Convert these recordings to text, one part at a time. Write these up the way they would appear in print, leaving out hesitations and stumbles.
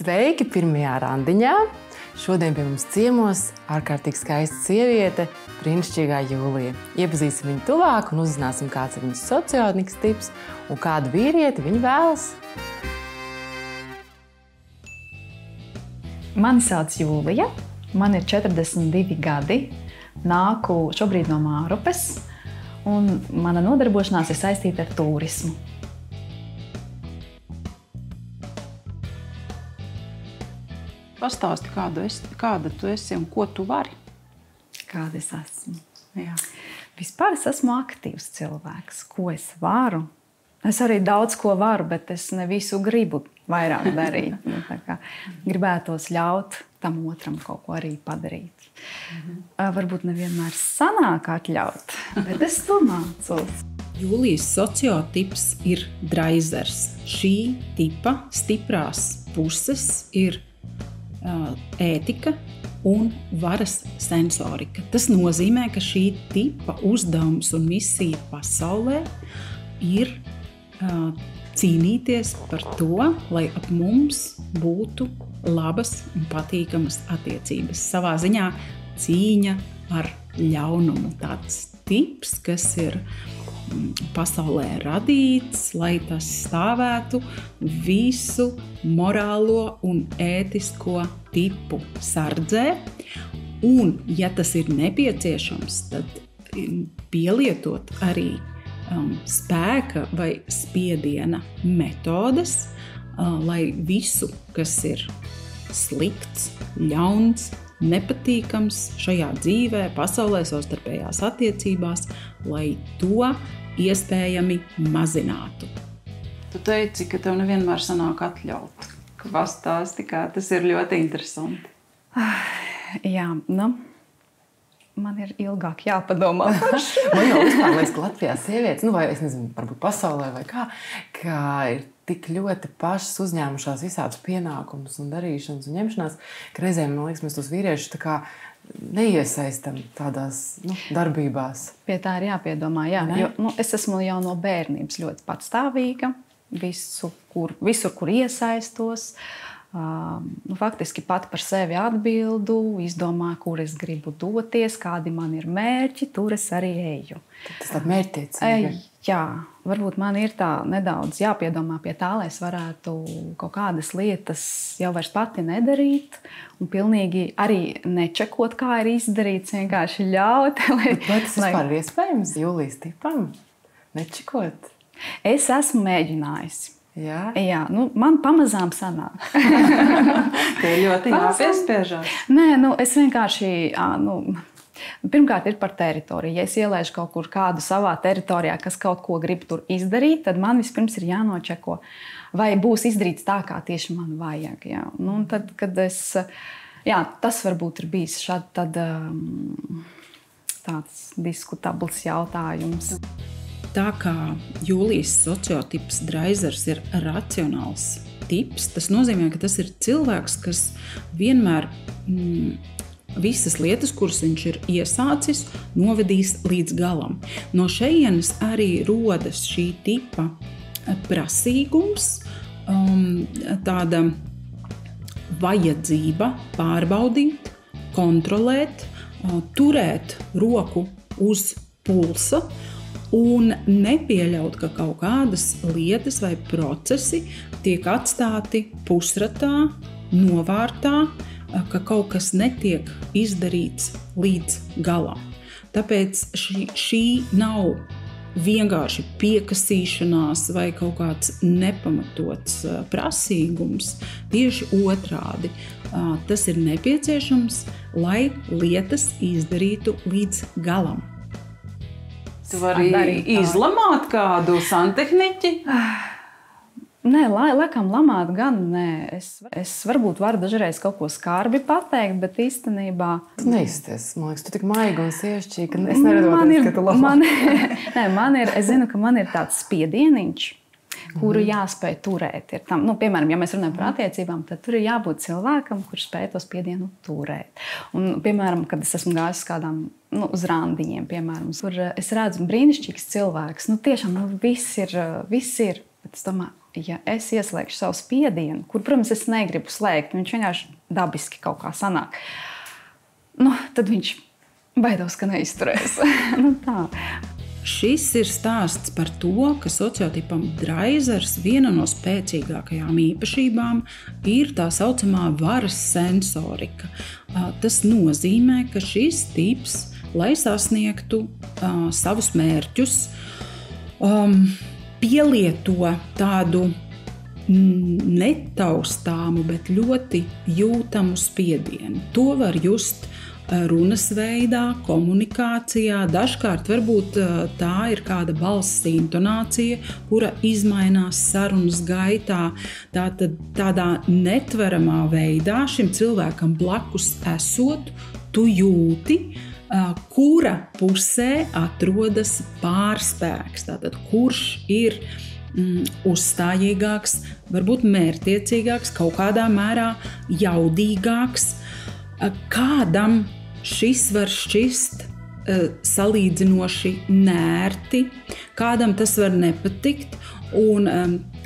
Sveiki pirmajā randiņā! Šodien pie mums ciemos ārkārtīgi skaista sieviete, brīnišķīgā Jūlija. Iepazīsim viņu tuvāk un uzzināsim, kāds ir viņas sociālnieks tips un kādu vīrieti viņa vēlas. Mani sauc Jūlija, man ir 42 gadi, nāku šobrīd no Mārupes un mana nodarbošanās ir saistīta ar turismu. Pastāsti, kāda tu esi un ko tu vari? Kāda es esmu? Jā. Vispār es esmu aktīvs cilvēks. Ko es varu? Es arī daudz ko varu, bet es ne visu gribu vairāk darīt. Gribētos ļaut tam otram kaut ko arī padarīt. Varbūt nevienmēr sanāk atļaut, bet es to mācos. Jūlijas sociotips ir draizers. Šī tipa stiprās puses ir ētika un varas sensorika. Tas nozīmē, ka šī tipa uzdevums un misija pasaulē ir cīnīties par to, lai ap mums būtu labas un patīkamas attiecības. Savā ziņā cīņa ar ļaunumu. Tāds tips, kas ir pasaulē radīts, lai tas stāvētu visu morālo un ētisko tipu sardzē. Un, ja tas ir nepieciešams, tad pielietot arī spēka vai spiediena metodes, lai visu, kas ir slikts, ļauns, nepatīkams šajā dzīvē, pasaulē, savstarpējās attiecībās, lai to iespējami mazinātu. Tu teici, ka tev nevienmēr sanāk atļaut. Pastāsti, kā tas ir ļoti interesanti. Jā, man ir ilgāk jāpadomā. Man jau vispār liekas, ka Latvijā sievietes, vai es nezinu, varbūt pasaulē vai kā ir tik ļoti pašas uzņēmušās visādus pienākumus un darīšanas un ņemšanās, ka reizēm, man liekas, mēs tos vīriešus tā kā neiesaistam tādās darbībās. Pie tā ir jāpiedomā, jā. Jo, es esmu jau no bērnības ļoti patstāvīga, visur, kur iesaistos. Faktiski pat par sevi atbildu, izdomāju, kur es gribu doties, kādi man ir mērķi, tur es arī eju. Tas tāda mērķtiecīga. Jā, varbūt man ir tā nedaudz jāpiedomā pie tā, lai es varētu kaut kādas lietas jau vairs pati nedarīt un pilnīgi arī nečekot, kā ir izdarīts, vienkārši ļaut. Vai tas vispār ir iespējams Jūlijas tipam? Nečekot? Es esmu mēģinājusi. Jā, man pamazām sanāk. Tie ļoti jāpiespiežās. Nē, es vienkārši, pirmkārt ir par teritoriju. Ja es ielaižu kaut kur kādu savā teritorijā, kas kaut ko grib tur izdarīt, tad man vispirms ir jānočeko, vai būs izdarīts tā, kā tieši man vajag. Jā. Un tad, kad tas varbūt ir bijis tāds diskutabls jautājums. Tā kā Jūlijas sociotips draizers ir racionāls tips, tas nozīmē, ka tas ir cilvēks, kas vienmēr visas lietas, kuras viņš ir iesācis, novedīs līdz galam. No šejienes arī rodas šī tipa prasīgums, tāda vajadzība pārbaudīt, kontrolēt, turēt roku uz pulsa, un nepieļaut, ka kaut kādas lietas vai procesi tiek atstāti pusratā, novārtā, ka kaut kas netiek izdarīts līdz galam. Tāpēc šī nav vienkārši piekasīšanās vai kaut kāds nepamatots prasīgums. Tieši otrādi. Tas ir nepieciešams, lai lietas izdarītu līdz galam. Tu vari izlamāt kādu santehniķi? Nē, laikam lamāt gan nē. Es varbūt varu dažreiz kaut ko skarbi pateikt, bet īstenībā... Tu neizsties, man liekas, tu tik maiga un sievišķīga, ka es neredoties, ka tu lamā. Es zinu, ka man ir tāds spiedieniņš, kuru jāspēj turēt. Piemēram, ja mēs runājam par attiecībām, tad tur ir jābūt cilvēkam, kurš spēj to spiedienu turēt. Un, piemēram, kad es esmu gājis kādām uz randiņiem, piemēram, kur es redzu brīnišķīgs cilvēks. Tiešām viss ir. Bet es domāju, ja es ieslēgšu savu spiedienu, kur, protams, es negribu slēgt, viņš vienkārši dabiski kaut kā sanāk, tad viņš baidos, ka neizturēs. Tā. Šis ir stāsts par to, ka sociotipam Dreizers viena no spēcīgākajām īpašībām ir tā saucamā varas sensorika. Tas nozīmē, ka šis tips, lai sasniegtu savus mērķus, pielieto tādu netaustāmu, bet ļoti jūtamu spiedienu. To var just runas veidā, komunikācijā. Dažkārt varbūt tā ir kāda balss intonācija, kura izmainās sarunas gaitā. Tātad tādā netveramā veidā šim cilvēkam blakus esot, tu jūti, kura pusē atrodas pārspēks. Tātad kurš ir uzstājīgāks, varbūt mērķtiecīgāks, kaut kādā mērā jaudīgāks. Kādam šis var šķist salīdzinoši nērti, kādam tas var nepatikt, un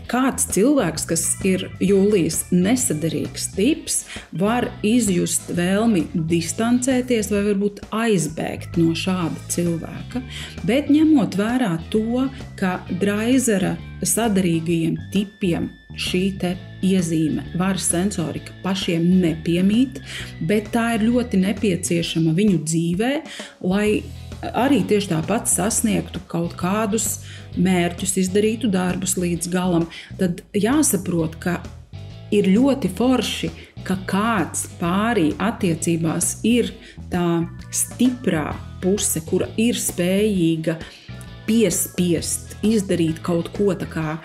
kāds cilvēks, kas ir Jūlijas nesaderīgs tips, var izjust vēlmi distancēties vai varbūt aizbēgt no šāda cilvēka, bet ņemot vērā to, ka Dreizera saderīgajiem tipiem šī te iezīme, varas sensorika pašiem nepiemīt, bet tā ir ļoti nepieciešama viņu dzīvē, lai arī tieši tāpat sasniegtu kaut kādus mērķus, izdarītu darbus līdz galam. Tad jāsaprot, ka ir ļoti forši, ka kāds pārī attiecībās ir tā stiprā puse, kura ir spējīga piespiest, izdarīt kaut ko tā kā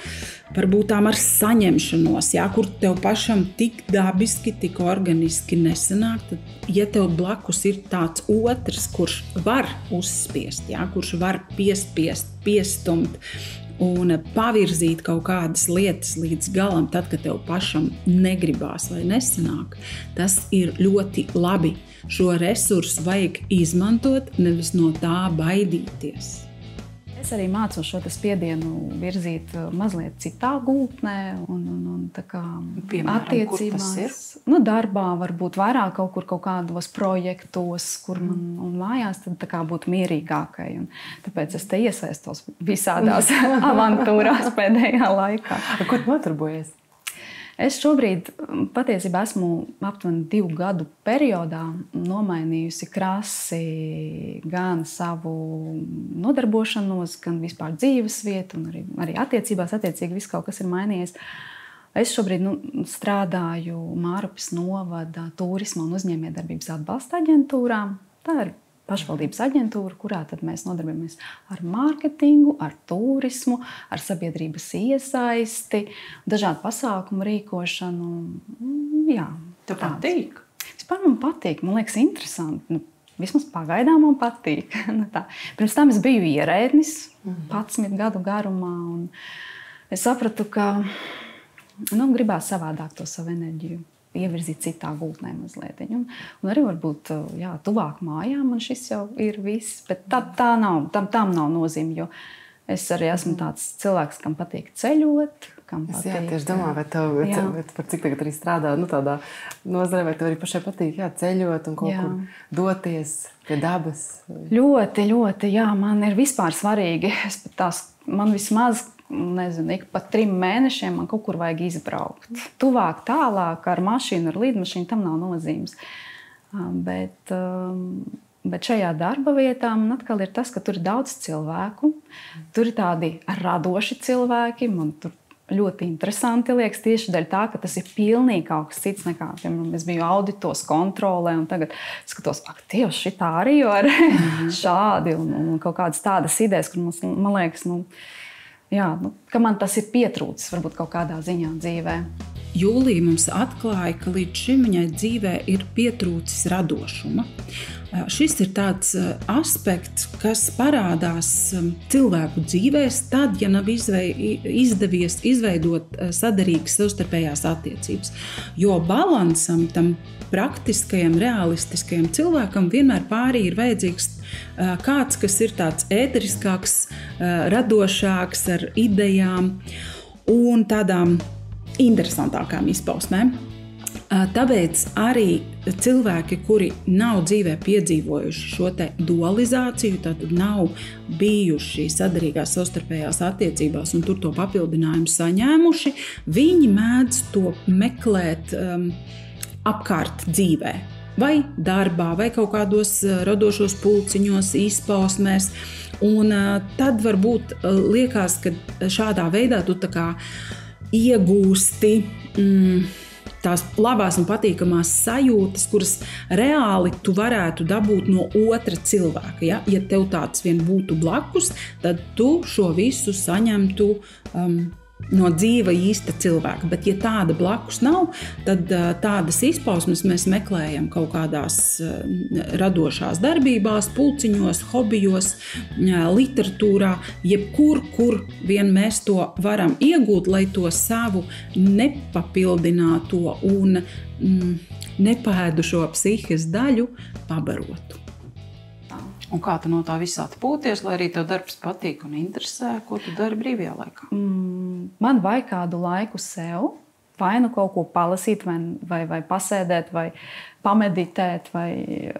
varbūt tām ar saņemšanos, kur tev pašam tik dabiski, tik organiski nesanāk, tad, ja tev blakus ir tāds otrs, kurš var uzspiest, kurš var piespiest, piestumt un pavirzīt kaut kādas lietas līdz galam, tad, kad tev pašam negribās vai nesanāk, tas ir ļoti labi. Šo resursu vajag izmantot, nevis no tā baidīties. Es arī mācos šo spiedienu virzīt mazliet citā gultnē un tā kā attiecībās. Darbā varbūt vairāk kaut kādos projektos, kur man un mājās tad tā kā būtu mierīgākai. Un tāpēc es te iesaistos visādās avantūrās pēdējā laikā. Kur notarbojies? Es šobrīd patiesībā esmu aptuveni 2 gadu periodā nomainījusi krasi gan savu nodarbošanos, gan vispār dzīves vietu, un arī attiecībās attiecīgi viss kaut kas ir mainījies. Es šobrīd strādāju Mārupes novada turisma un uzņēmējdarbības atbalsta aģentūrā. Tā ir pašvaldības aģentūra, kurā tad mēs nodarbojamies ar mārketingu, ar turismu, ar sabiedrības iesaisti, dažādu pasākumu rīkošanu. Jā, tev patīk? Vispār man patīk, man liekas interesanti. Vismaz pagaidām man patīk. Pirms tam es biju ierēdnis 11 gadu garumā, un es sapratu, ka gribās savādāk to savu enerģiju ievirzīt citā gultnē mazliet. Un arī varbūt tuvāk mājām man šis jau ir viss, bet tam nav nozīme, jo es arī esmu tāds cilvēks, kam patīk ceļot, kam patīk. Jā, tieši domāju, vai tev par cik tagad arī strādā tādā nozarē, vai tev arī pašai patīk ceļot un kaut kur doties pie dabas? Ļoti, ļoti, jā, man ir vispār svarīgi. Man vismaz ik pa 3 mēnešiem man kaut kur vajag izbraukt. Tuvāk, tālāk, ar mašīnu, ar lidmašīnu, tam nav nozīmes. Bet šajā darba vietā man atkal ir tas, ka tur ir daudz cilvēku, tur ir tādi radoši cilvēki, man tur ļoti interesanti liekas tieši dēļ tā, ka tas ir pilnīgi kaut kas cits nekā, piemēram, es biju auditos kontrolē un tagad skatos, ak, Dievs, šitā arī var šādi un kaut kādas tādas idejas, kur man liekas, ka man tas ir pietrūcis varbūt kaut kādā ziņā dzīvē. Jūlija mums atklāja, ka līdz šim viņai dzīvē ir pietrūcis radošuma. Šis ir tāds aspekts, kas parādās cilvēku dzīvēs tad, ja nav izdevies izveidot saderīgas savstarpējās attiecības. Jo balansam, tam praktiskajam, realistiskajam cilvēkam vienmēr pārī ir vajadzīgs kāds, kas ir tāds ēteriskāks, radošāks ar idejām. un tādām interesantākām izpausmēm. Tāpēc arī cilvēki, kuri nav dzīvē piedzīvojuši šo te dualizāciju, tātad nav bijuši sadarīgās savstarpējās attiecībās un tur to papildinājumu saņēmuši, viņi mēdz to meklēt apkārt dzīvē. Vai darbā, vai kaut kādos radošos pulciņos, izpausmēs. Un tad varbūt liekas, ka šādā veidā tu tā kā iegūsti tās labās un patīkamās sajūtas, kuras reāli tu varētu dabūt no otra cilvēka. Ja, ja tev tāds vien būtu blakus, tad tu šo visu saņemtu no dzīva īsta cilvēka. Bet ja tāda blakus nav, tad tādas izpausmes mēs meklējam kaut kādās radošās darbībās, pulciņos, hobijos, literatūrā, jebkur, kur vien mēs to varam iegūt, lai to savu nepapildināto un nepēdušo psihes daļu pabarotu. Un kā tu no tā visā atpūties, lai arī tev darbs patīk un interesē, ko tu dari brīvajā laikā? Man vajag kādu laiku sev, vai nu kaut ko palasīt, vai pasēdēt, vai pameditēt, vai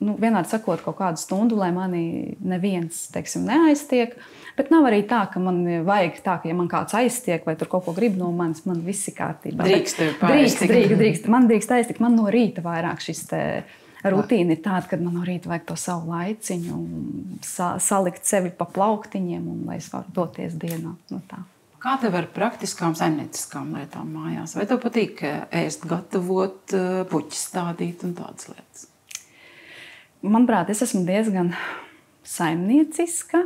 vienādi sakot kaut kādu stundu, lai mani neviens, teiksim, neaiztiek. Bet nav arī tā, ka man vajag tā, ka ja man kāds aiztiek vai tur kaut ko grib no manis, man viss ir kārtībā. Drīkst. Man drīkst aiztikt. Man no rīta vairāk šis te rutīna ir tāda, kad man no rīta vajag to savu laiciņu, salikt sevi pa plauktiņiem, un lai es varu doties dienā. Tā. Kā tev ar praktiskām saimnieciskām lietām mājās? Vai tev patīk ēst, gatavot, puķis stādīt un tādas lietas? Manuprāt, es esmu diezgan saimnieciska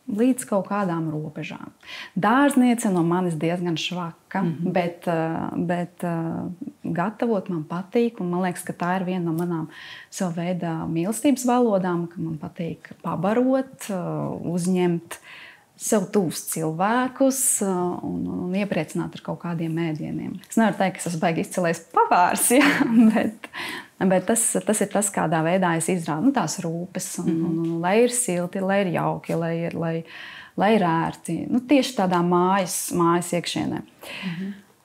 līdz kaut kādām robežām. Dārzniece no manis diezgan švaka, bet gatavot man patīk, un man liekas, ka tā ir viena no manām sava veida mīlestības valodām, ka man patīk pabarot, uzņemt sev tuvus cilvēkus un iepriecināt ar kaut kādiem ēdieniem. Es nevaru teikt, ka es esmu baigi izcilējis pavārs, ja? Bet tas ir tas, kādā veidā es izrādu tās rūpes, un lai ir silti, lai ir jauki, lai ir ērti. Tieši tādā mājas iekšienē.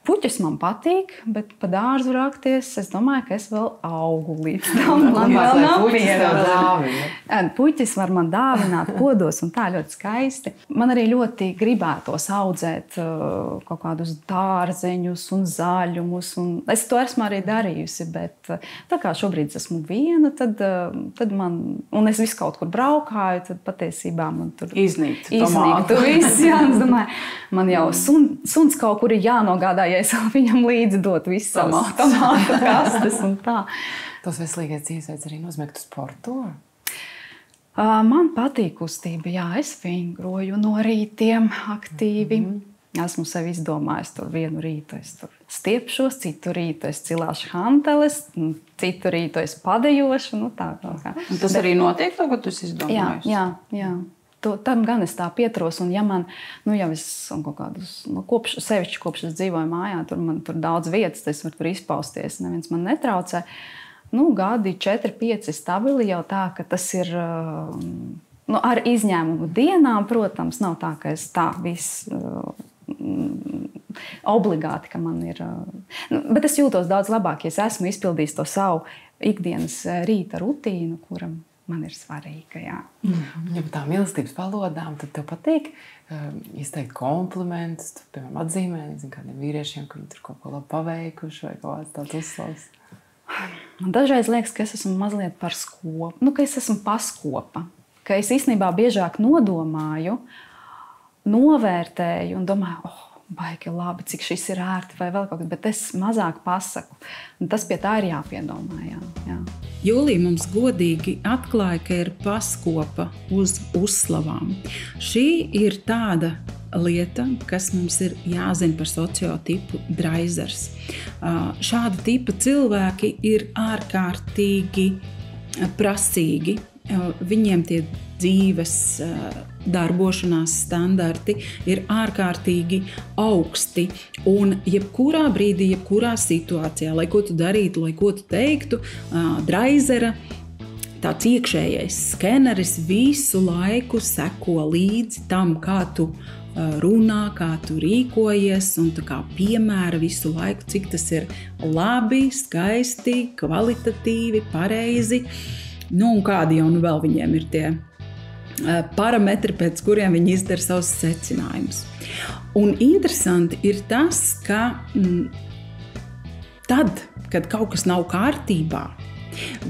Puķis man patīk, bet pa dārzu rakties, es domāju, ka es vēl augu līdz tam. Man vēl nav pierādījumi. Puķis var man dāvināt podos un tā ļoti skaisti. Man arī ļoti gribētos audzēt kaut kādus dārzeņus un zaļumus. Es to esmu arī darījusi, bet tā kā šobrīd esmu viena, tad man, un es visu kaut kur braukāju, tad patiesībā man tur iznīktu viss. Jā, es domāju, man jau suns kaut kur ir jānogādā, ja es viņam līdzi dot visu tomātu kastes un tā. Tos veselīgais dzīvesveids arī nozīmē, ka tu sporto? Man patīk kustība, jā, es vingroju no rītiem aktīvi. Esmu sev izdomājis tur vienu rītu, es tur stiepšos, citu rītu es cilāšu hanteles, citu rītu es padejošu, tā kaut kā. Un tas arī notiek to, ko tu esi izdomājis? Jā. Tam gan es tā pietros, un ja man, jau es kaut kādus, sevišķi kopš es dzīvoju mājā, man tur daudz vietas, es varu tur izpausties, neviens man netraucē. Gadi 4-5 stabili jau tā, ka tas ir, ar izņēmumu dienām, protams, nav tā, ka es tā viss obligāti, ka man ir, bet es jūtos daudz labāk, ja es esmu izpildījis to savu ikdienas rīta rutīnu, kuram man ir svarīga, jā. Ja par tām mīlestības valodām, tad tev patīk izteikt komplimentus, tu, piemēram, atzīmē, kādiem vīriešiem, ka viņi tur kaut ko labi paveikuši vai kaut kāds tāds uzslavs? Man dažreiz liekas, ka es esmu mazliet par skopu, ka es esmu paskopa, ka es īstenībā biežāk nodomāju, novērtēju un domāju, baigi labi, cik šis ir ērti vai vēl kaut kas, bet es mazāk pasaku. Un tas pie tā ir jāpiedomā, jā. Jūlija mums godīgi atklāja, ka ir paskopa uz uzslavām. Šī ir tāda lieta, kas mums ir jāzina par sociotipu draizers. Šāda tipa cilvēki ir ārkārtīgi prasīgi. Viņiem tie dzīves darbošanās standarti ir ārkārtīgi augsti, un jebkurā brīdī, jebkurā situācijā, lai ko tu darītu, lai ko tu teiktu, draizera tāds iekšējais skeneris visu laiku seko līdzi tam, kā tu runā, kā tu rīkojies un tā kā piemēra visu laiku, cik tas ir labi, skaisti, kvalitatīvi, pareizi. Nu, un kādi jau nu vēl viņiem ir tie parametri, pēc kuriem viņi izdara savus secinājumus. Un interesanti ir tas, ka tad, kad kaut kas nav kārtībā,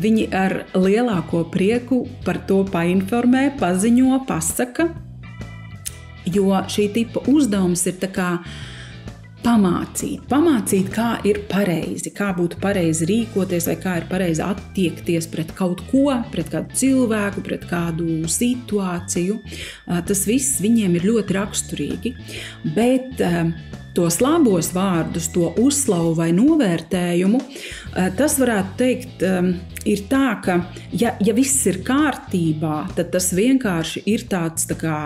viņi ar lielāko prieku par to painformē, paziņo, pasaka, jo šī tipa uzdevums ir tā kā pamācīt, kā ir pareizi, kā būtu pareizi rīkoties vai kā ir pareizi attiekties pret kaut ko, pret kādu cilvēku, pret kādu situāciju. Tas viss viņiem ir ļoti raksturīgi, bet tos labos vārdus, to uzslavu vai novērtējumu, tas varētu teikt, ir tā, ka ja viss ir kārtībā, tad tas vienkārši ir tāds tā kā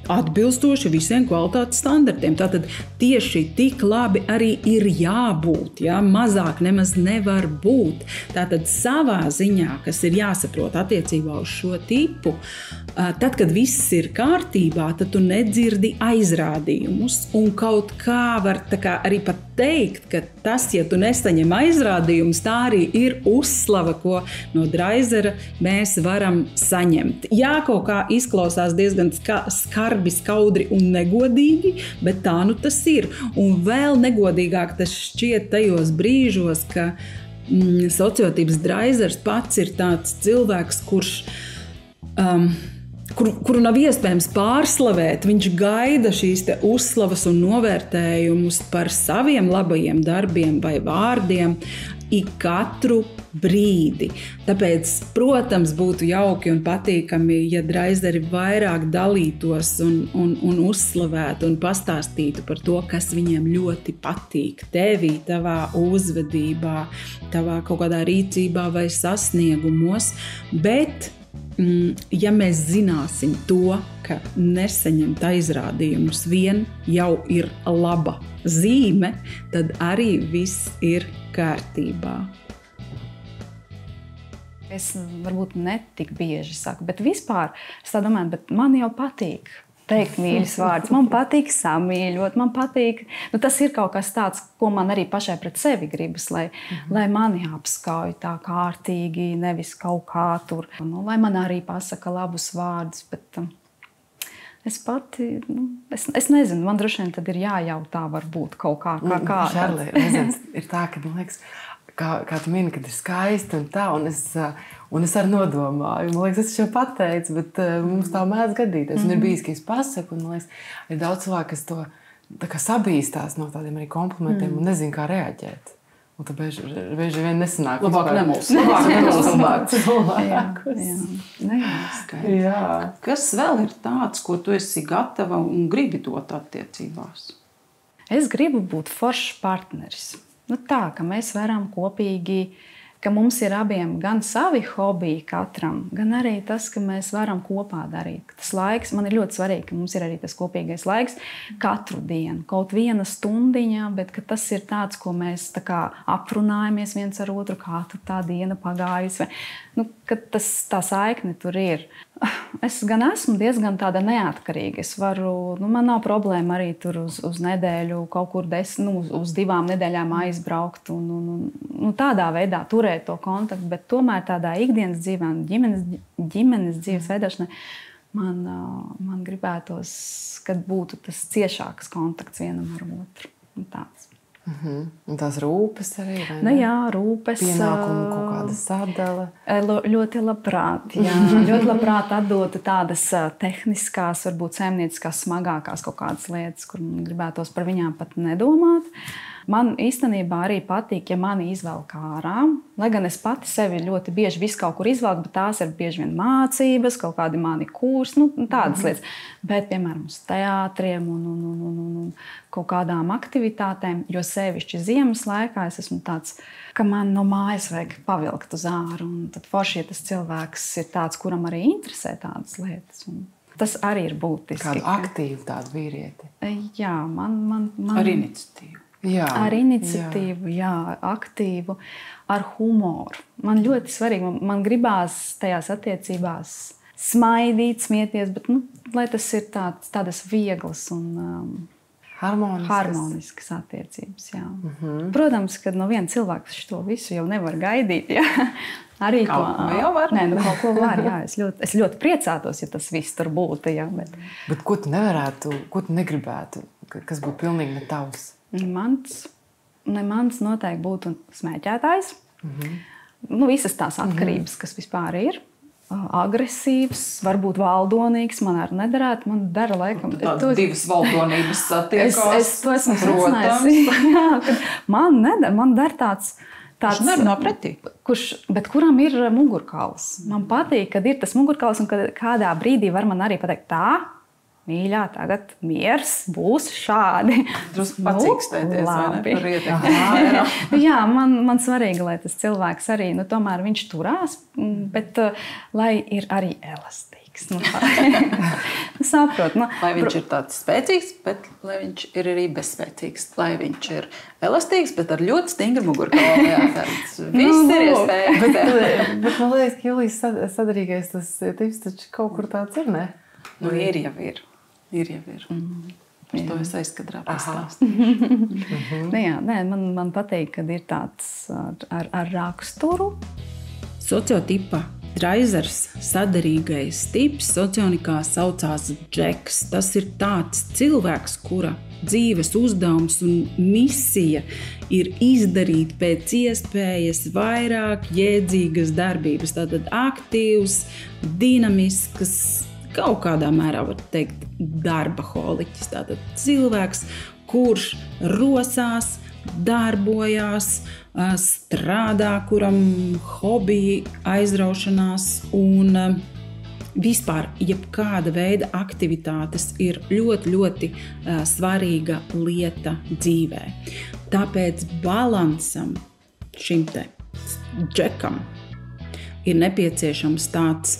atbilstoši visiem kvalitātes standartiem. Tātad tieši tik labi arī ir jābūt, ja? Mazāk nemaz nevar būt. Tātad savā ziņā, kas ir jāsaprot attiecībā uz šo tipu, tad, kad viss ir kārtībā, tad tu nedzirdi aizrādījumus un kaut kā var tā kā arī pat teikt, ka tas, ja tu nesaņem aizrādījumus, tā arī ir uzslava, ko no Dreisera mēs varam saņemt. Jā, kaut kā izklausās diezgan skarbi, skaudri un negodīgi, bet tā nu tas ir. Un vēl negodīgāk tas šķiet tajos brīžos, ka sociotips Dreisers pats ir tāds cilvēks, kuru nav iespējams pārslavēt. Viņš gaida šīs te uzslavas un novērtējumus par saviem labajiem darbiem vai vārdiem ik katru brīdi. Tāpēc, protams, būtu jauki un patīkami, ja Dreiseri vairāk dalītos un uzslavētu un pastāstītu par to, kas viņiem ļoti patīk tevī, tavā uzvedībā, tavā kaut kādā rīcībā vai sasniegumos, bet ja mēs zināsim to, ka nesaņemt aizrādījumus vien jau ir laba zīme, tad arī viss ir kārtībā. Es varbūt netik bieži saku, bet vispār es tā domāju, bet man jau patīk teikt mīļus vārdus, man patīk samīļot, man patīk, tas ir kaut kas tāds, ko man arī pašai pret sevi gribas, lai mani apskauj tā kārtīgi, nevis kaut kā tur, lai man arī pasaka labus vārdus, bet es pati, es nezinu, man droši vien tad ir jājautā varbūt kaut kā. Šarli, reizēm ir tā, ka, man liekas, kā tu mini, kad ir skaisti un tā, un es arī nodomāju. Man liekas, es jau pateicu, bet mums tā mēdz gadīties. Un ir bijis, ka es pasaku, un man liekas, ir daudz cilvēku, kas to tā kā sabīstās no tādiem arī komplimentiem un nezin, kā reaģēt. Un tad bieži vien nesanāk. Labāk nemulsot cilvēkus. Jā. Kas vēl ir tāds, ko tu esi gatava un gribi dot attiecībās? Es gribu būt foršs partneris. Tā, ka mēs varam kopīgi, ka mums ir abiem gan savi hobiji katram, gan arī tas, ka mēs varam kopā darīt. Tas laiks, man ir ļoti svarīgi, ka mums ir arī tas kopīgais laiks katru dienu, kaut viena stundiņā, bet ka tas ir tāds, ko mēs tā kā aprunājamies viens ar otru, kā tur tā diena pagājusi. Ka tā saikne tur ir. Es gan esmu diezgan tāda neatkarīga. Es varu, man nav problēma arī tur uz nedēļu kaut kur uz 2 nedēļām aizbraukt un tādā veidā turēt to kontaktu, bet tomēr tādā ikdienas dzīvē un ģimenes dzīves veidošanai man gribētos, kad būtu tas ciešāks kontakts vienam ar otru. Tāds. Un tās rūpes arī, vai ne? Jā, rūpes. Pienākumu kaut kāda sadala. Ļoti labprāt, jā. Ļoti labprāt atdotu tādas tehniskās, varbūt saimnieciskās, smagākās kaut kādas lietas, kur man gribētos par viņām pat nedomāt. Man īstenībā arī patīk, ja mani izvelk ārā, lai gan es pati sevi ļoti bieži visu kaut kur izvelku, bet tās ir bieži vien mācības, kaut kādi mani kursi, tādas lietas. Bet, piemēram, uz teātriem un kaut kādām aktivitātēm, jo sevišķi ziemas laikā es esmu tāds, ka man no mājas vajag pavilkt uz āru, un tad forši, ja tas cilvēks ir tāds, kuram arī interesē tādas lietas. Un tas arī ir būtiski. Kādu aktīvu tādu vīrieti. Jā, man ar iniciatīvu. ar iniciatīvu, jā, aktīvu, ar humoru. Man ļoti svarīgi, man gribās tajās attiecībās smaidīt, smieties, bet lai tas ir tādas vieglas un harmoniskas attiecības. Jā. Protams, ka no viena cilvēka šo visu jau nevar gaidīt. Jā. Arī kaut ko jau var. Nē, kaut ko var, jā. Es ļoti priecātos, ja tas viss tur būtu. Jā, bet ko tu nevarētu, ko tu negribētu, kas būtu pilnīgi ne tavs? Mans noteikti būtu smēķētājs. Visas tās atkarības, kas vispār ir. Agresīvs, varbūt valdonīgs, man arī nederētu. Man dara laikam... Tādas divas valdonības satiekās. Es to esmu secinājusi. Jā, man nedara, man dara tāds... Kurš nerunā pretī? Bet kuram ir mugurkauls. Man patīk, kad ir tas mugurkauls un kad kādā brīdī var man arī pateikt tā, mīļā, tagad miers būs šādi. Drusku pacīkstēties, vai ne? Par ietekmi. Jā, man svarīgi, lai tas cilvēks arī, tomēr viņš turās, bet lai ir arī elastīgs. Saprot. Lai viņš ir tāds spēcīgs, bet lai viņš ir arī bezspēcīgs. Lai viņš ir elastīgs, bet ar ļoti stingru mugurkaulu. Viss ir iespējams. Bet man liekas, ka Julijas sadarīgais tas tips taču kaut kur tāds ir, ne? Ir jau ir. To es aizkadrā pastāstīšu. Man patīk, kad ir tāds ar raksturu. Sociotipa Dreizers sadarīgais tips socionikā saucās Džeks. Tas ir tāds cilvēks, kura dzīves uzdevums un misija ir izdarīt pēc iespējas vairāk jēdzīgas darbības. Tātad aktīvs, dinamisks, kaut kādā mērā var teikt darbaholiķis. Tātad cilvēks, kurš rosās, darbojās, strādā, kuram hobiji, aizraušanās un vispār jebkāda veida aktivitātes ir ļoti, ļoti svarīga lieta dzīvē. Tāpēc balansam šim te džekam ir nepieciešams tāds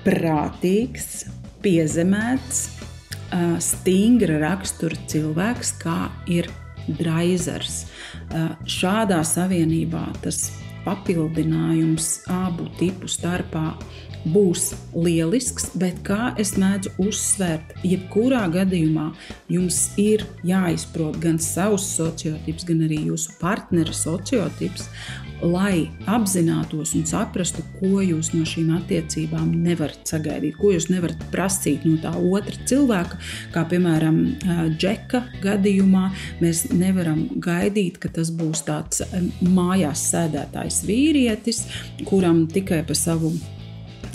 prātīgs, piezemēts, stingra rakstura cilvēks, kā ir Dreizers. Šādā savienībā tas papildinājums abu tipu starpā būs lielisks, bet kā es mēdzu uzsvērt, jebkurā gadījumā jums ir jāizprot gan savs sociotips, gan arī jūsu partnera sociotips, lai apzinātos un saprastu, ko jūs no šīm attiecībām nevarat sagaidīt, ko jūs nevarat prasīt no tā otra cilvēka, kā piemēram Džeka gadījumā mēs nevaram gaidīt, ka tas būs tāds mājās sēdētājs vīrietis, kuram tikai pa savu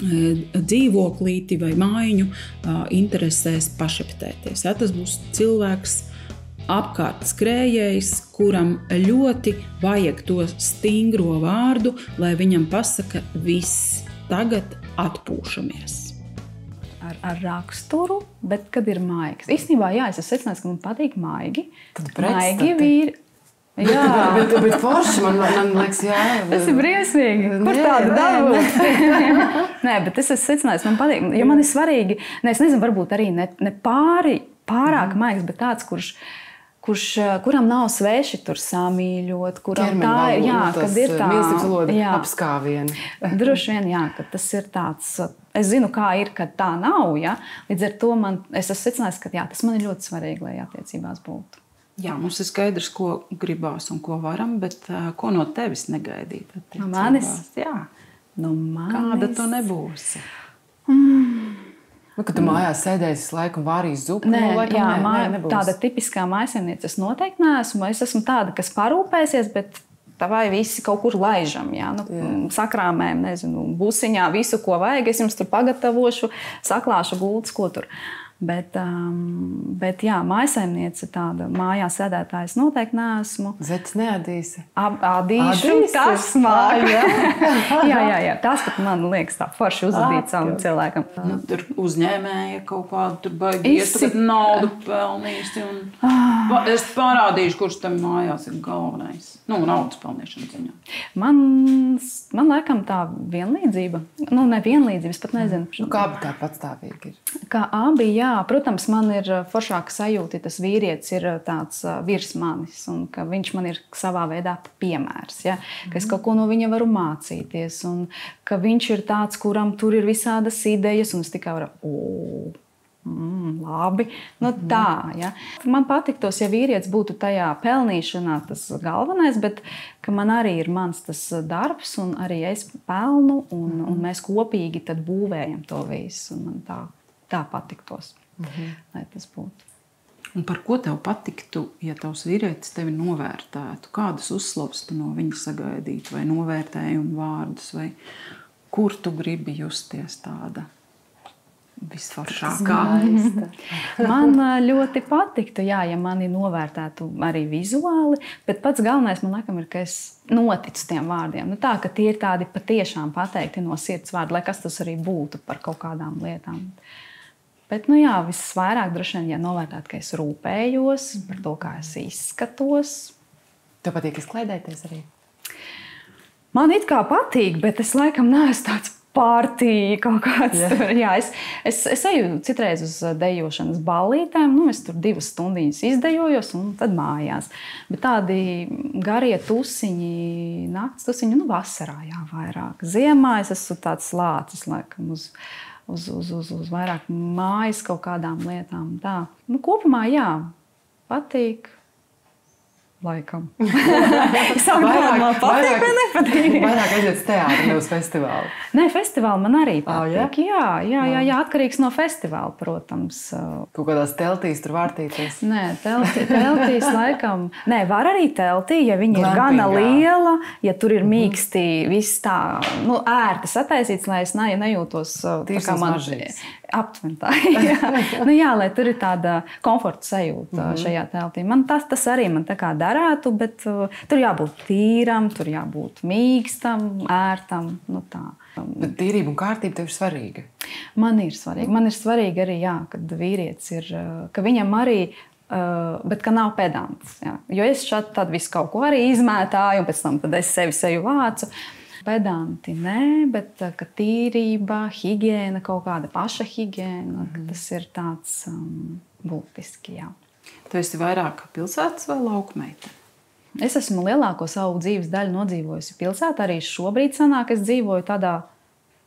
dzīvoklīti vai mājiņu interesēs pašeptēties. Ja, tas būs cilvēks apkārt skrējējs, kuram ļoti vajag to stingro vārdu, lai viņam pasaka viss, tagad atpūšamies. Ar raksturu, bet kad ir maigs. Īstenībā, jā, es esmu secinājis, ka man patīk maigi. Maigi vīri. Jā, bet forši man liekas, jā. Tas ir briesmīgi. Kur tāda dabūt? Nē, bet es esmu secinājis, man patīk. Jo man ir svarīgi, es nezinu, varbūt arī ne pārāk maigs, bet tāds, kuram nav sveši tur samīļot, kuram tā ir, jā, kad ir tā mīlestības valoda apskāvieni. Droši vien, jā, ka tas ir tāds, es zinu, kā ir, kad tā nav, jā. Līdz ar to es esmu secinājis, ka jā, tas man ir ļoti svarīgi, lai attiecībās būtu. Jā, mums ir skaidrs, ko gribās un ko varam, bet ko no tevis negaidīt. No manis? Jā. No manis? Kāda tu nebūsi? Kad tu mājās sēdēsi laiku un vārīs zupu? Nē, tāda tipiskā mājsaimniece es noteikti neesmu. Es esmu tāda, kas parūpēsies, bet vai visi kaut kur laižam, jā. Sakrāmējam, nezinu, busiņā visu, ko vajag. Es jums tur pagatavošu, saklāšu gultas, ko tur. Bet jā, mājsaimniece tāda, mājās sēdētājs noteikti neesmu. Zeķis neadīsi? Ādīšu, tas māk. Jā. Tas, ka man liekas tā forši uzadīt savam cilvēkam. Tur uzņēmēja kaut kādu, tur baigi iestākat naudu pelnīsi. Es parādīšu, kurš tam mājās ir galvenais. Naudas pelnīšana ziņā. Man laikam tā vienlīdzība. Ne vienlīdzība, es pat nezinu. Kā abi tā patstāvīgi ir? Kā abi, jā. protams, man ir foršāka sajūta, ja tas vīrietis ir tāds virs manis un ka viņš man ir savā veidā piemērs. Ja? Ka es kaut ko no viņa varu mācīties un ka viņš ir tāds, kuram tur ir visādas idejas un es tikai varu, labi, tā. Ja? Man patiktos, ja vīrietis būtu tajā pelnīšanā tas galvenais, bet ka man arī ir mans tas darbs un arī es pelnu un mēs kopīgi tad būvējam to visu. Un man tā patiktos, lai tas būtu. Un par ko tev patiktu, ja tavs vīrietis tevi novērtētu? Kādas uzslavas tu no viņa sagaidītu, vai novērtējumu vārdus, vai kur tu gribi justies tāda visforšākā? Man ļoti patiktu, ja mani novērtētu arī vizuāli, bet pats galvenais man laikam ir, ka es noticu tiem vārdiem. Tā, ka tie ir tādi patiešām pateikti no sirds vārdi, lai kas tas arī būtu par kaut kādām lietām. Bet, visvairāk droši vien, ja novērtētu, ka es rūpējos par to, kā es izskatos. Tev patīk izklaidēties arī? Man it kā patīk, bet es laikam neesmu tāds partija kaut kāds. Jā, es eju citreiz uz dejošanas ballītēm, es tur 2 stundiņas izdejojos un tad mājās. Bet tādi garie tusiņi, nakts tusiņi, vasarā vairāk. Ziemā es esmu tāds lācis, laikam, uz vairāk mājas kaut kādām lietām. Tā. Kopumā, patīk. Laikam. Vairāk patīk vai nepatīk? Vairāk aiziet uz teātri, ne uz festivālu. Nē, festivāli man arī patīk. Jā, atkarīgs no festivāla, protams. Kaut kādās teltīs tur vārtīties? Nē, teltīs laikam. Nē, var arī teltī, ja viņi ir gana liela, ja tur ir mīksti, viss tā, ērti sataisīts, lai es nejūtos tā kā man aptuveni tā. Jā, lai tur ir tāda komforta sajūta šajā teltī. Man tas arī man tā kā darētu, bet tur jābūt tīram, tur jābūt mīkstam, ērtam, tā. Bet tīrība un kārtība tev ir svarīga? Man ir svarīga. Man ir svarīgi arī, kad vīrietis ir, ka viņam arī, bet ka nav pedants. Jā. Jo es šādi tad visu kaut ko arī izmētāju, un pēc tam tad es sevi vācu. Pedanti nē, bet ka tīrība, higiēna, kaut kāda paša higiēna, tas ir tāds būtiski, jā. Tu esi vairāk pilsētas vai laukmeita? Es esmu lielāko savu dzīves daļu nodzīvojusi pilsētā. Arī šobrīd sanāk, es dzīvoju tādā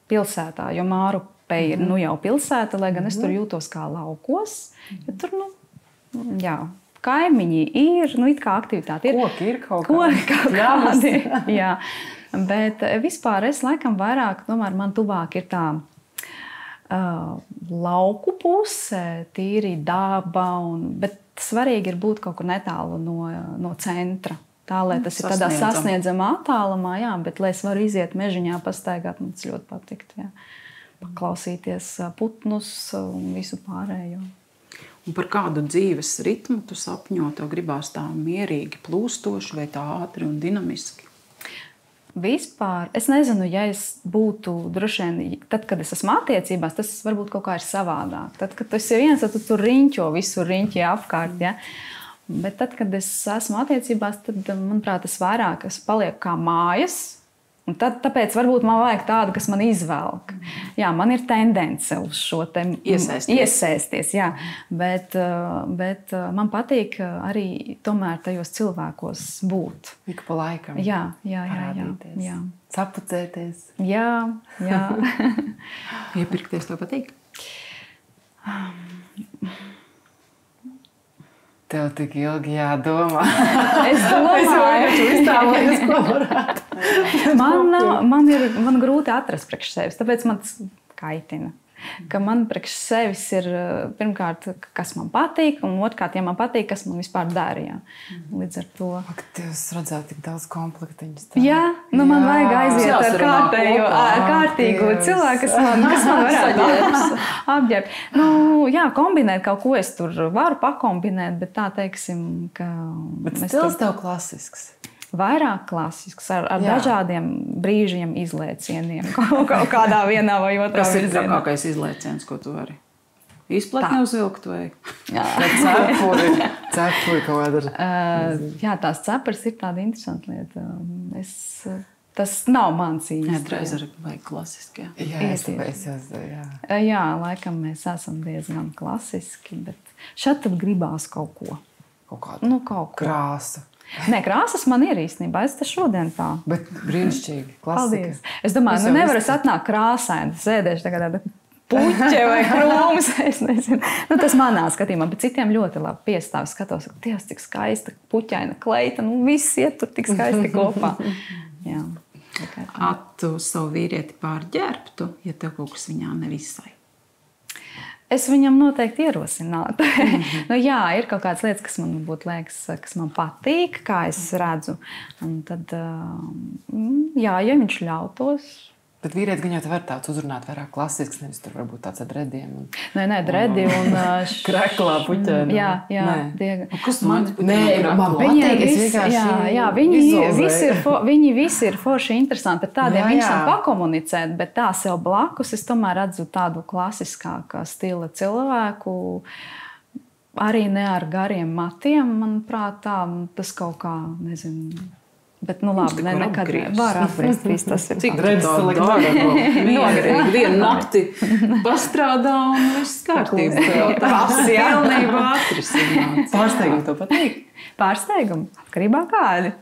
pilsētā, jo Mārupe ir jau pilsēta, lai gan es tur jūtos kā laukos. Bet tur, kaimiņi ir, it kā aktivitāti ir. Koki ir kaut kādi. Jā. Bet vispār es laikam vairāk, tomēr man tuvāk ir tā lauku puse, tīri daba, bet svarīgi ir būt kaut kur netālu no centra. Tā, lai tas ir tādā sasniedzamā attālumā, bet lai es varu iziet mežiņā, pastaigāt, man tas ļoti patikt. Jā. Paklausīties putnus un visu pārējo. Un par kādu dzīves ritmu tu sapņo? Tev gribās tā mierīgi plūstoši vai tā ātri un dinamiski? Vispār, es nezinu, ja es būtu droši vien, tad, kad es esmu attiecībās, tas varbūt kaut kā ir savādāk. Tad, kad tu esi viens, tad tu tur riņķo, visur riņķi apkārt, ja? Bet tad, kad es esmu attiecībās, tad, manuprāt, es vairāk palieku kā mājas. Un tāpēc varbūt man vajag tādu, kas man izvelk. Jā, man ir tendence uz šo te iesaisties, jā. Bet man patīk arī tomēr tajos cilvēkos būt. Ik pa laikam. Jā. Sapucēties. Jā. Iepirkties tev patīk? Tev tik ilgi jādomā. Es domāju, ko varētu. Man grūti atrast priekš sevis, tāpēc man tas kaitina. Ka man priekš sevis ir pirmkārt, kas man patīk, un otrkārt, ja man patīk, kas man vispār dara. Jā. Līdz ar to. Ak, Dievs, redzētu tik daudz komplektiņus. Jā, man vajag aiziet ar kārtīgu cilvēku, kas man varētu apģērbt. Jā, kombinēt kaut ko es tur varu pakombinēt, bet tā teiksim, ka... Bet stils tev klasisks. Vairāk klasisks, ar dažādiem brīžiem izlēcieniem. Kaut kādā vienā vai otrā virzienā. virzienā. Tas ir trakākais izlēciens, ko tu vari izplatni uzvilkt vai? Cepuri kaut kāda. Jā, tās cepures ir tāda interesanta lieta. tas nav mans īsti. Nē, Dreizeri vajag klasiski. Jā, laikam mēs esam diezgan klasiski, bet šeit tad gribās kaut ko. Kaut ko. Krāsa. Nē, krāsas man ir īstenībā. Es te šodien tā. Bet brīnišķīgi. Klasika. Paldies. Es domāju, nevaru es atnākt krāsaini. Sēdēšu tāda puķe vai krūms. Es nezinu. Tas manā skatījumā, bet citiem ļoti labi piestāv. Skatos, Dievs, cik skaista puķaina kleita. Viss iet tur tik skaisti kopā. Jā. Tu savu vīrieti pārģērbtu, ja tev kaut kas viņā nevisai? Es viņam noteikti ierosinātu. Jā, ir kaut kādas lietas, kas man liekas, kas man patīk, kā es redzu. Un tad, jā, ja viņš ļautos. Bet vīrietis gan jau te var tāds uzrunāt vairāk klasisks, nevis tur varbūt tāds ar drediem. Nē, dredi un... Kreklā puķēni. Jā. Kas man patīk? Viņi visi ir forši interesanti. Ar tādiem interesanti pakomunicēt, bet tā sev blakus es tomēr redzu tādu klasiskākā stila cilvēku, arī ne ar gariem matiem, manuprāt, tā, tas kaut kā, nezinu... Bet, labi, nekad var apgriezt, viss tas ir. Cik redzes nogrīgi vienu nakti pastrādā un viss kārtībā. Tas pilnībā atrisināts. Pārsteigumi tev patīk? Pārsteigumi? Atkarībā kādi.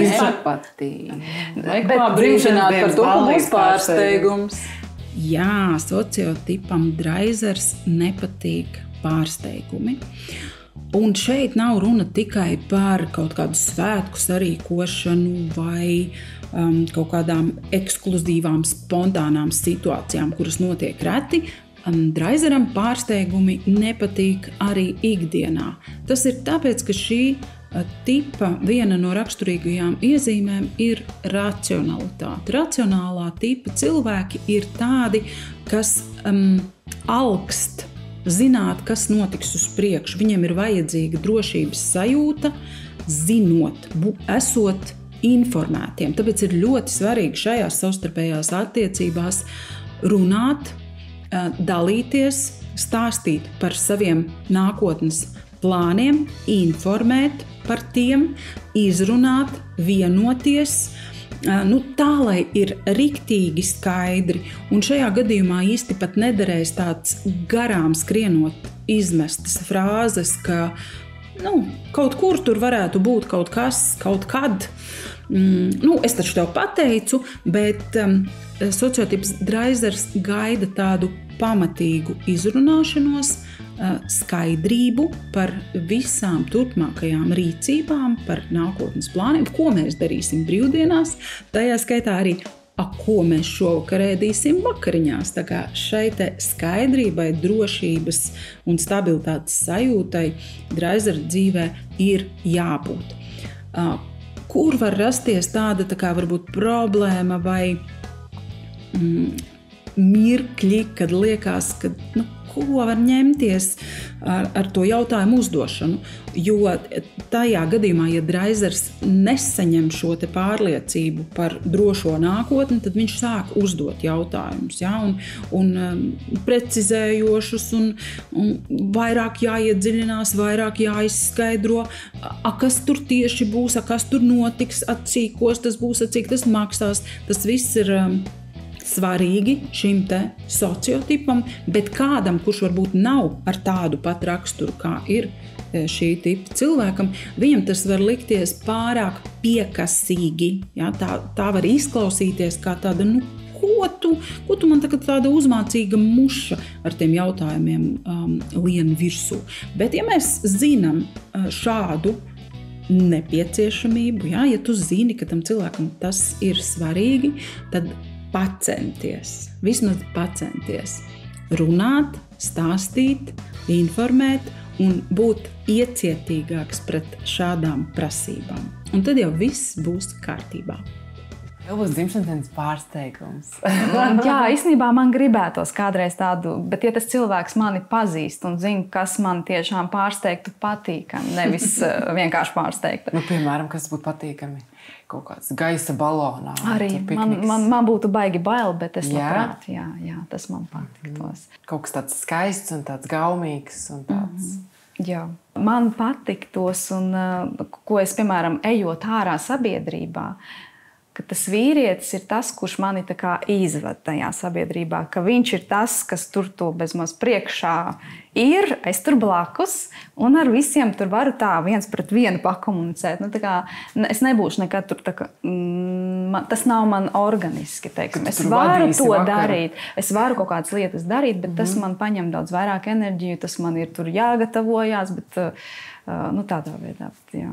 Vispār patīk. Vajag brīžināt par to, ka būs pārsteigums. Jā, sociotipam Dreizers nepatīk pārsteigumi. Un šeit nav runa tikai par kaut kādu svētku sarīkošanu vai kaut kādām ekskluzīvām, spontānām situācijām, kuras notiek reti. Dreizeram pārsteigumi nepatīk arī ikdienā. Tas ir tāpēc, ka šī tipa viena no raksturīgajām iezīmēm ir racionalitāte. Racionālā tipa cilvēki ir tādi, kas alkst zināt, kas notiks uz priekšu. Viņiem ir vajadzīga drošības sajūta, zinot, esot informētiem. Tāpēc ir ļoti svarīgi šajās savstarpējās attiecībās runāt, dalīties, stāstīt par saviem nākotnes plāniem, informēt par tiem, izrunāt, vienoties, tā, lai ir riktīgi skaidri. Un šajā gadījumā īsti pat nederēs tāds garām skrienot izmestas frāzes, ka kaut kur tur varētu būt kaut kas, kaut kad. Es taču tev pateicu, bet sociotips Dreizers gaida tādu pamatīgu izrunāšanos, skaidrību par visām turpmākajām rīcībām, par nākotnes plāniem, ko mēs darīsim brīvdienās, tajā skaitā arī, ko mēs šovakar ēdīsim vakariņās. Tā kā šai te skaidrībai, drošības un stabilitātes sajūtai Dreizera dzīvē ir jābūt. Kur var rasties tāda kā varbūt problēma vai mirkļi, kad liekas, ka ko var ņemties ar to jautājumu uzdošanu. Jo tajā gadījumā, ja Dreizers nesaņem šo te pārliecību par drošo nākotni, tad viņš sāk uzdot jautājumus, un precizējošus, un vairāk jāiedziļinās, vairāk jāizskaidro, kas tur tieši būs, kas tur notiks, cīkos tas būs, cik tas maksās. Tas viss ir svarīgi šim te sociotipam, bet kādam, kurš varbūt nav ar tādu pat raksturu, kā ir šī tipa cilvēkam, viņam tas var likties pārāk piekasīgi. Ja? Tā var izklausīties kā tāda, ko tu man tāda uzmācīga muša ar tiem jautājumiem lien virsū. Bet ja mēs zinām šādu nepieciešamību, ja tu zini, ka tam cilvēkam tas ir svarīgi, tad vismaz pacenties runāt, stāstīt, informēt un būt iecietīgāks pret šādām prasībām. Un tad jau viss būs kārtībā. Tev būs dzimšanas dienas pārsteigums. Jā, īstenībā man gribētos kādreiz tādu, bet ja tas cilvēks mani pazīst un zina, kas man tiešām pārsteigtu patīkami, nevis vienkārši pārsteigtu. Piemēram, kas būtu patīkami? Kaut kāds gaisa balonā. Arī man būtu baigi bail, bet es labprāt, jā, tas man patiktos. Kaut kas tāds skaists un tāds gaumīgs un tāds. Jā. Man patiktos un ko es, piemēram, ejot ārā sabiedrībā, ka tas vīrietis ir tas, kurš mani tā kā izved tajā sabiedrībā, ka viņš ir tas, kas tur to bezmaz priekšā ir, es tur blakus, un ar visiem tur varu tā viens pret vienu pakomunicēt. Nu, tā kā, es nebūšu nekad tur tā kā, tas nav man organiski, teiksim. Es varu to darīt, es varu kaut kādas lietas darīt, bet tas man paņem daudz vairāk enerģiju, tas man ir tur jāgatavojās, bet nu, tādā veidā. Jā.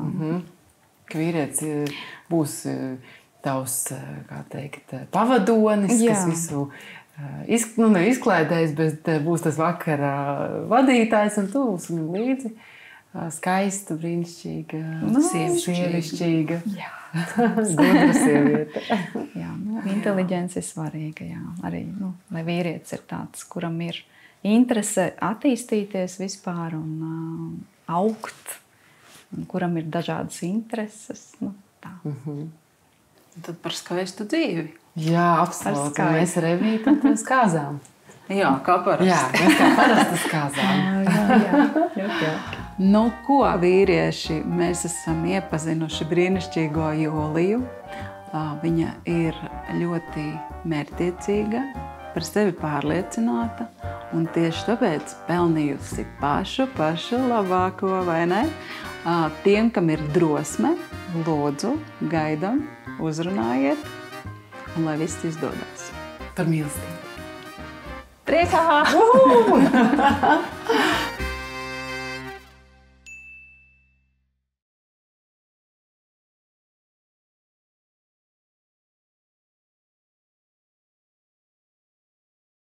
Ka vīrietis būs tavs, kā teikt, pavadonis, kas visu neizklēdējis, bet būs tas vakara vadītājs, un tu būsi viņam līdzi skaista, brīnišķīga, sievišķīga, gudra sieviete. Jā, inteliģence ir svarīga, jā. Arī, lai vīrietis ir tāds, kuram ir interese attīstīties vispār un augt, un kuram ir dažādas intereses. Tā. Tad par skaistu dzīvi. Jā, absolūti. Mēs ar Evītu skāzām. Jā, kā parasti. Jā, mēs kā parasti skāzām. Jā. Nu, ko vīrieši, mēs esam iepazinuši brīnišķīgo Jūliju. Viņa ir ļoti mērķtiecīga, par sevi pārliecināta, un tieši tāpēc pelnījusi pašu labāko, vai ne? Tiem, kam ir drosme, lūdzu, gaidam, uzrunājiet, un lai viss izdodas. Par mīlestību. Priekā!